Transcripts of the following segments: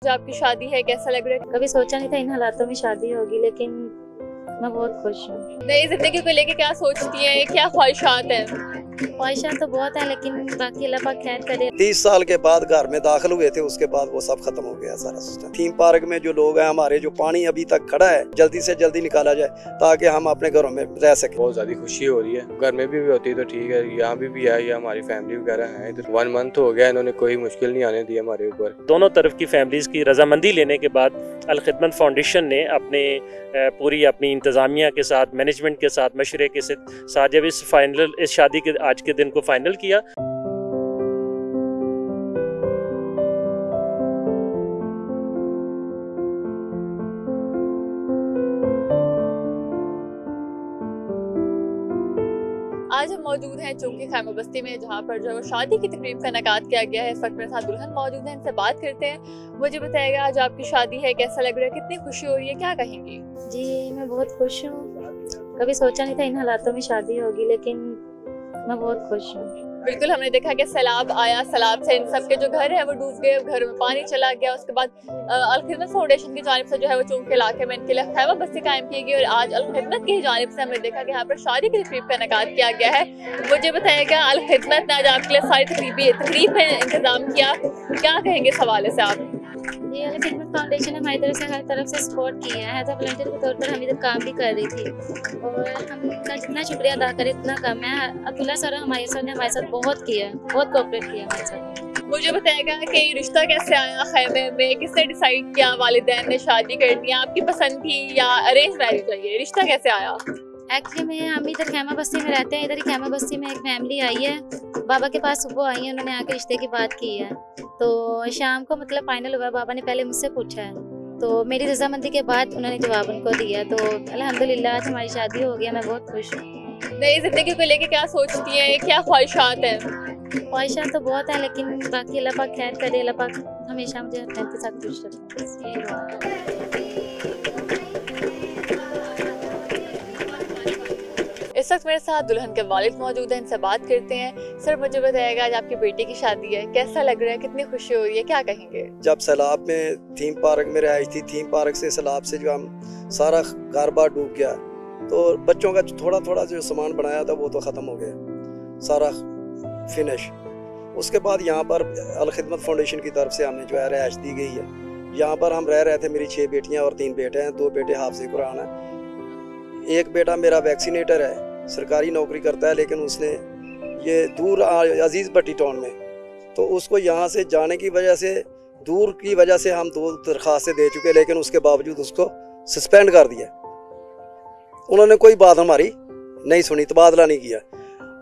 जो आपकी शादी है कैसा लग रहा है? कभी सोचा नहीं था इन हालातों में शादी होगी, लेकिन मैं बहुत खुश हूँ। नई जिंदगी को लेके क्या सोचती हैं, क्या ख्वाहिशात हैं? ख्वाहिशात तो बहुत है, लेकिन बाकी अल्लाह पाक खैर करे। 30 साल के बाद घर में दाखिल हुए थे, उसके बाद वो सब खत्म हो गया सारा सिस्टम। थीम पार्क में जो लोग हैं हमारे, जो पानी अभी तक खड़ा है, जल्दी से जल्दी निकाला जाए ताकि हम अपने घरों में रह सकें। बहुत ज़्यादा खुशी हो रही है। घर में भी होती तो ठीक है, यहाँ भी है, ये हमारी फैमिली वगैरह है इधर। 1 मंथ हो गया, इन्होंने कोई मुश्किल नहीं आने दी हमारे ऊपर। दोनों तरफ की फैमिलीज़ की रजामंदी लेने के बाद अल खिदमत फाउंडेशन ने अपने पूरी अपनी इंतज़ामिया के साथ, मैनेजमेंट के साथ, मशरे के साथ जब इस शादी के आज के दिन को फाइनल किया। आज हम मौजूद हैं चौकी खैमा बस्ती में, जहाँ पर जो है वो शादी की तकरीब का इनेकाद किया गया है। इस वक्त मेरे साथ दुल्हन मौजूद है, इनसे बात करते हैं। मुझे बताएगा आज आपकी शादी है, कैसा लग रहा है, कितनी खुशी हो रही है, क्या कहेंगी? जी मैं बहुत खुश हूँ। कभी सोचा नहीं था इन हालातों में शादी होगी, लेकिन मैं बहुत खुश हूँ। बिल्कुल, हमने देखा कि सैलाब आया, सैलाब से इन सब के जो घर है वो डूब गए, घर में पानी चला गया। उसके बाद अल खिदमत फाउंडेशन की जानिब से जो है वो चौक के इलाके में इनके लिए खैमा बस्ती कायम की गई और आज अल खिदमत की जानिब से हमने देखा कि यहाँ पर शादी की तकरीब का इनेकाद किया गया है। मुझे बताइएगा अल खिदमत ने आज आपके लिए सारी तकरीब में इंतजाम किया, क्या कहेंगे इस हवाले से आप? ये अल खिदमत फाउंडेशन ने हमारी तरफ से हर तरफ से सपोर्ट किया है। एज अ वॉलंटियर के तौर पर हम इधर काम भी कर रही थी और हम इनका जितना शुक्रिया अदा करें उतना कम है। अब्दुल्ला सर हमारे सर ने हमारे साथ बहुत किया, बहुत कोऑपरेट किया हमारे साथ। मुझे बताएगा कि रिश्ता कैसे आया खैमे में, किसने डिसाइड किया, वालिदैन ने शादी करनी, आपकी पसंद थी या अरेंज मैरिज है, ये रिश्ता कैसे आया? एक्चुअली में हम इधर खैमा बस्ती में रहते हैं। इधर ही खैमा बस्ती में एक फैमिली आई है, बाबा के पास सुबह आई है, उन्होंने आके रिश्ते की बात की है। तो शाम को मतलब फाइनल हुआ। बाबा ने पहले मुझसे पूछा है, तो मेरी रजामंदी के बाद उन्होंने जवाब उनको दिया। तो अल्हम्दुलिल्लाह आज हमारी शादी हो गई, मैं बहुत खुश हूँ। नई जिंदगी को लेके क्या सोचती हैं, क्या ख्वाहिशात हैं? ख्वाहिशात तो बहुत है, लेकिन बाकी अल्लाह पाक खैर करे। अल्लाह पाक हमेशा मुझे अपने के साथ खुश रखे, बस यही दुआ है। इस वक्त मेरे साथ दुल्हन के वालिद मौजूद हैं, इनसे बात करते हैं। सर मुझे बताइएगा आज आपकी बेटी की शादी है, कैसा लग रहा है, कितनी खुशी हो रही है, क्या कहेंगे? जब सैलाब में थीम पार्क में रहाइश थी, थीम पार्क से सैलाब से जो हम सारा घर बार डूब गया, तो बच्चों का थोड़ा थोड़ा जो सामान बनाया था वो तो ख़त्म हो गया, सारा फिनिश। उसके बाद यहाँ पर अल खिदमत फाउंडेशन की तरफ से हमें जो है रिहाइश दी गई है। यहाँ पर हम रह रहे थे, मेरी 6 बेटियाँ और 3 बेटे हैं। 2 बेटे हाफ़िज़ कुरान है, एक बेटा मेरा वैक्सीनेटर है, सरकारी नौकरी करता है, लेकिन उसने ये दूर अजीज़ भट्टी टाउन में, तो उसको यहाँ से जाने की वजह से, दूर की वजह से हम 2 दरख्वास्तें दे चुके, लेकिन उसके बावजूद उसको सस्पेंड कर दिया। उन्होंने कोई बात हमारी नहीं सुनी, तबादला नहीं किया।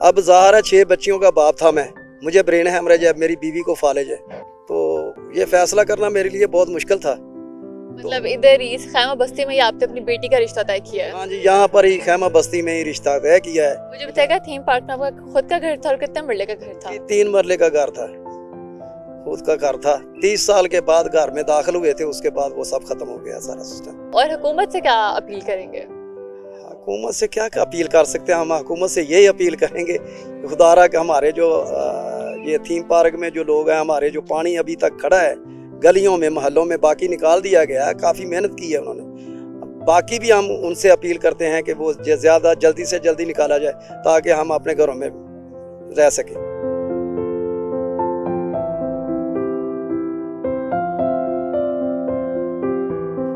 अब ज़ाहिर है 6 बच्चियों का बाप था मैं, मुझे ब्रेन हैमरेज है, मेरी बीवी को फालिज है, तो ये फैसला करना मेरे लिए बहुत मुश्किल था। मतलब इधर इस खैमा बस्ती में ही आपने अपनी बेटी का रिश्ता तय किया है? हाँ जी, यहाँ पर ही खैमा बस्ती में ही रिश्ता तय किया है। मुझे बताएगा थीम पार्क में आपका खुद का घर था और कितने मरले का घर था? 3 मरले का घर था, खुद का घर था। 30 साल के बाद घर में दाखिल हुए थे, उसके बाद वो सब खत्म हो गया सारा सिस्टम। और हुकूमत से क्या अपील करेंगे? हुकूमत से क्या अपील कर सकते हैं हम? हुकूमत से यही अपील करेंगे खुदारा कि हमारे जो ये थीम पार्क में जो लोग हैं हमारे, जो पानी अभी तक खड़ा है गलियों में, मोहल्लों में, बाकी निकाल दिया गया है, काफ़ी मेहनत की है उन्होंने। बाकी भी हम उनसे अपील करते हैं कि वो ज़्यादा जल्दी से जल्दी निकाला जाए ताकि हम अपने घरों में रह सकें।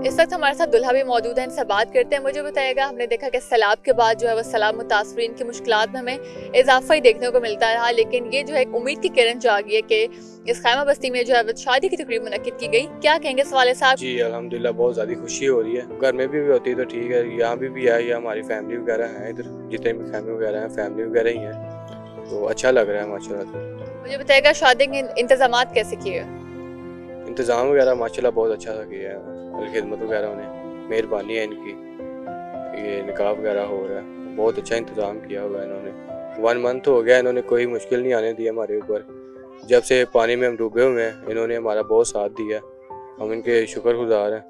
इस वक्त हमारे साथ दुल्हा भी मौजूद है, इनसे बात करते हैं। मुझे बताएगा, हमने देखा कि सैलाब के बाद जो है वो सैलाब मुतासरीन की मुश्किलात में हमें इजाफा ही देखने को मिलता रहा, लेकिन ये जो है एक उम्मीद की किरण जो आ गई है कि इस खैमा बस्ती में जो है शादी की तकरीब मुनक्किद की गई, क्या कहेंगे इस वाले साहब? जी अल्हम्दुलिल्लाह बहुत ज़्यादा खुशी हो रही है। घर में भी होती तो ठीक है, यहाँ भी है, ये हमारी फैमिली वगैरह है इधर, जितने भी खैमे वगैरह हैं फैमिली वगैरह ही है, तो अच्छा लग रहा है माशाल्लाह। मुझे बताएगा शादी के इंतजाम कैसे किए? इंतज़ाम वगैरह माशाल्लाह बहुत अच्छा किया है, अल खिदमत वगैरह ने, मेहरबानी है इनकी, ये निकाह वगैरह हो रहा है, बहुत अच्छा इंतज़ाम किया हुआ है इन्होंने। 1 मंथ हो गया, इन्होंने कोई मुश्किल नहीं आने दी हमारे ऊपर। जब से पानी में हम डूबे हुए हैं, इन्होंने हमारा बहुत साथ दिया, हम इनके शुक्रगुजार हैं।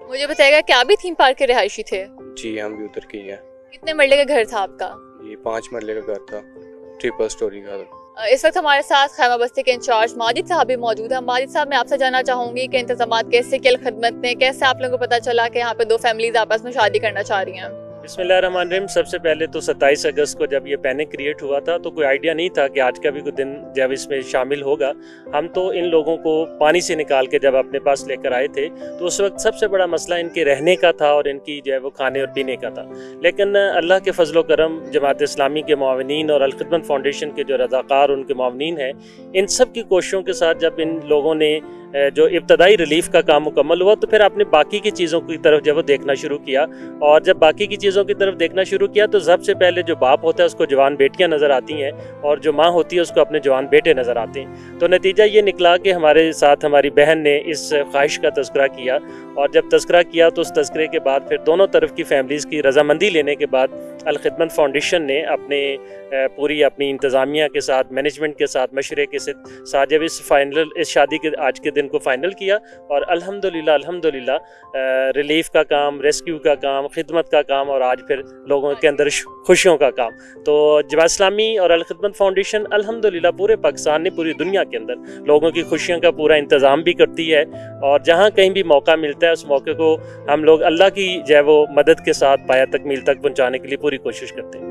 मुझे बताएगा क्या भी थीम पार्क के रिहायशी थे? जी हम भी उतर की हैं। कितने मरले का घर था आपका? ये 5 मरले का घर था, 3 स्टोरी का। इस वक्त हमारे साथ खैमा बस्ती के इंचार्ज माजिद साहब भी मौजूद हैं। माजिद साहब, मैं आपसे जानना चाहूँगी कि इंतजामात कैसे किए खिदमत ने, कैसे आप लोगों को पता चला कि यहाँ पे दो फैमिलीज आपस में शादी करना चाह रही हैं? बिस्मिल्लाहिर्रहमानिर्रहीम। सबसे पहले तो 27 अगस्त को जब ये पैनिक क्रिएट हुआ था तो कोई आइडिया नहीं था कि आज का भी कोई दिन जब इसमें शामिल होगा। हम तो इन लोगों को पानी से निकाल के जब अपने पास लेकर आए थे तो उस वक्त सबसे बड़ा मसला इनके रहने का था और इनकी जो है वो खाने और पीने का था। लेकिन अल्लाह के फजल करम, जमात इस्लामी के मुआविनीन और अलखिदमत फाउंडेशन के जो रज़ाकार उनके मुआविनीन हैं, इन सब की कोशिशों के साथ जब इन लोगों ने जो इब्तदाई रिलीफ का काम मुकम्मल हुआ तो फिर आपने बाकी की चीज़ों की तरफ जब वो देखना शुरू किया। और जब बाकी की चीज़ों की तरफ देखना शुरू किया तो सबसे पहले जो बाप होता है उसको जवान बेटियां नज़र आती हैं और जो माँ होती है उसको अपने जवान बेटे नज़र आते हैं। तो नतीजा ये निकला कि हमारे साथ हमारी बहन ने इस ख्वाहिश का तज़किरा किया और जब तज़किरा किया तो उस तज़किरे के बाद फिर दोनों तरफ की फैमिलीज़ की रजामंदी लेने के बाद अलखिदमत फाउंडेशन ने पूरी अपनी इंतज़ामिया के साथ, मैनेजमेंट के साथ, मशवरे के साथ जब इस शादी के आज के दिन को फ़ाइनल किया और अल्हम्दुलिल्लाह रिलीफ का काम, रेस्क्यू का काम, खिदमत का काम और आज फिर लोगों के अंदर खुशियों का काम। तो जमात इस्लामी और अलखिदमत फाउंडेशन अल्हम्दुलिल्लाह पूरे पाकिस्तान ने, पूरी दुनिया के अंदर लोगों की खुशियों का पूरा इंतज़ाम भी करती है और जहाँ कहीं भी मौका मिलता है उस मौके को हम लोग अल्लाह की जो है वो मदद के साथ पाया तकमील तक पहुँचाने के लिए पूरी कोशिश करते हैं।